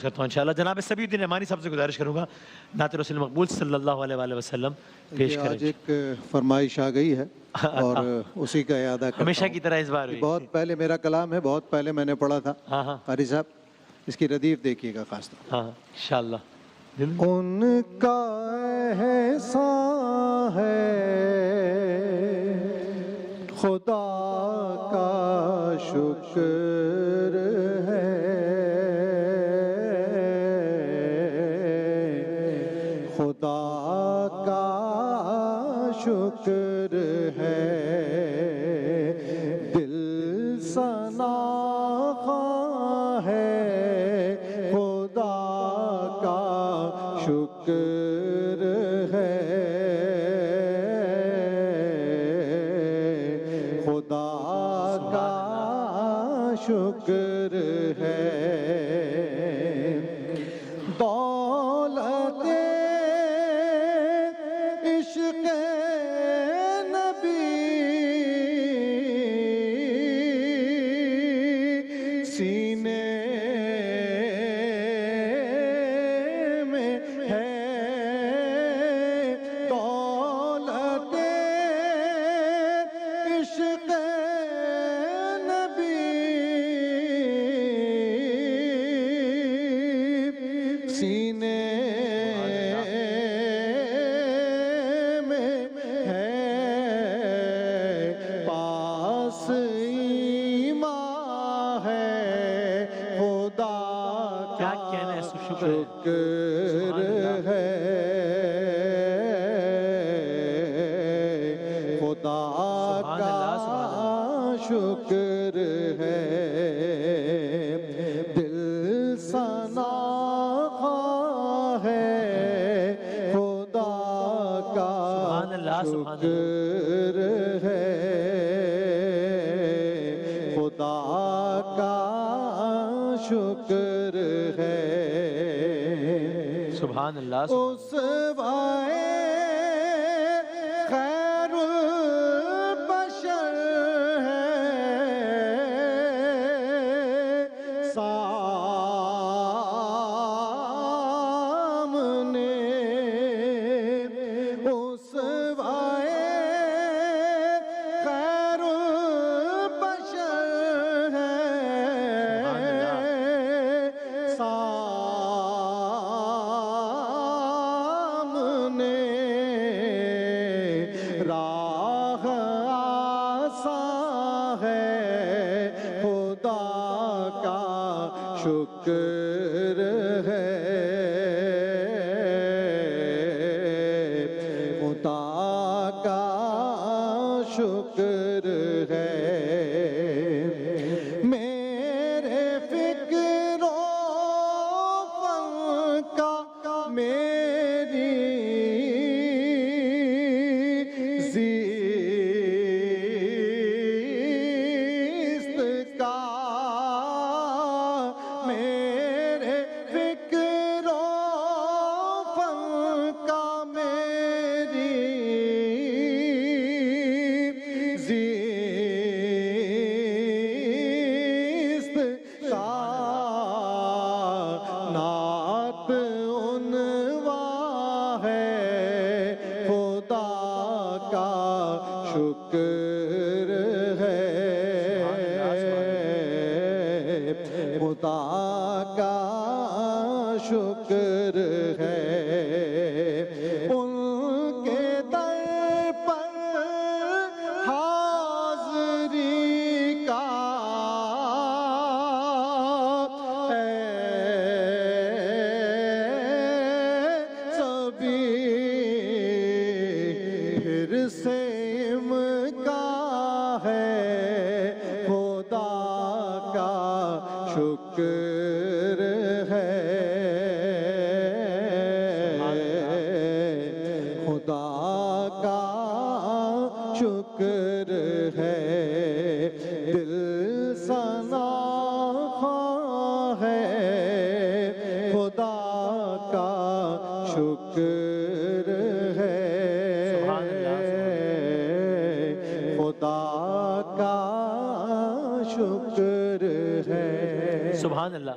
کرتا ہوں انشاءاللہ. جناب سبی الدین امانی صاحب سے گزارش کروں گا نعت رسول مقبول صلی اللہ علیہ وآلہ وسلم پیش کریں. آج ایک فرمائش آ گئی ہے اور اسی کا اعادہ کرتا ہوں. ہمیشہ کی طرح اس بار بہت پہلے میرا کلام ہے، بہت پہلے میں نے پڑھا تھا. ہاں ہاں قاری صاحب اس کی ردیف دیکھیے گا خاص طور. ہاں انشاءاللہ. ان کا احسان ہے خدا کا شکر ہے، خدا کا شکر ہے، دل ثنا خواں ہے خدا کا شکر ہے، خدا کا شکر ہے. دولت عشق نبی سینے میں ہے، دولت عشق نبی سینے میں ہے، پاس ایمان ہے خدا کیا کا کہنا ہے، شکر ہے، خدا کا شکر ہے، دل ثنا خواں ہے خدا کا شکر ہے، خدا کا شکر ہے. سبحان اللہ. اس وائے خیر البشر ہے سامنے، اس وائے خیر البشر ہے سامنے، راہ آسان ہے خدا کا شکر ہے، خدا کا شکر ہے. میرے فکر و فن کا میری زیست کا، میرے فکر و فن کا میری زیست کا نعت عنوان ہے خدا کا شکر ہے، خدا کا شکر ہے. ان کے در پر حاضری کا سبھی پھر سے امکان ہے خدا کا شکر ہے، خدا کا شکر ہے، دل ثنا خواں ہے خدا کا شکر ہے، خدا کا شکر ہے. سبحان اللہ.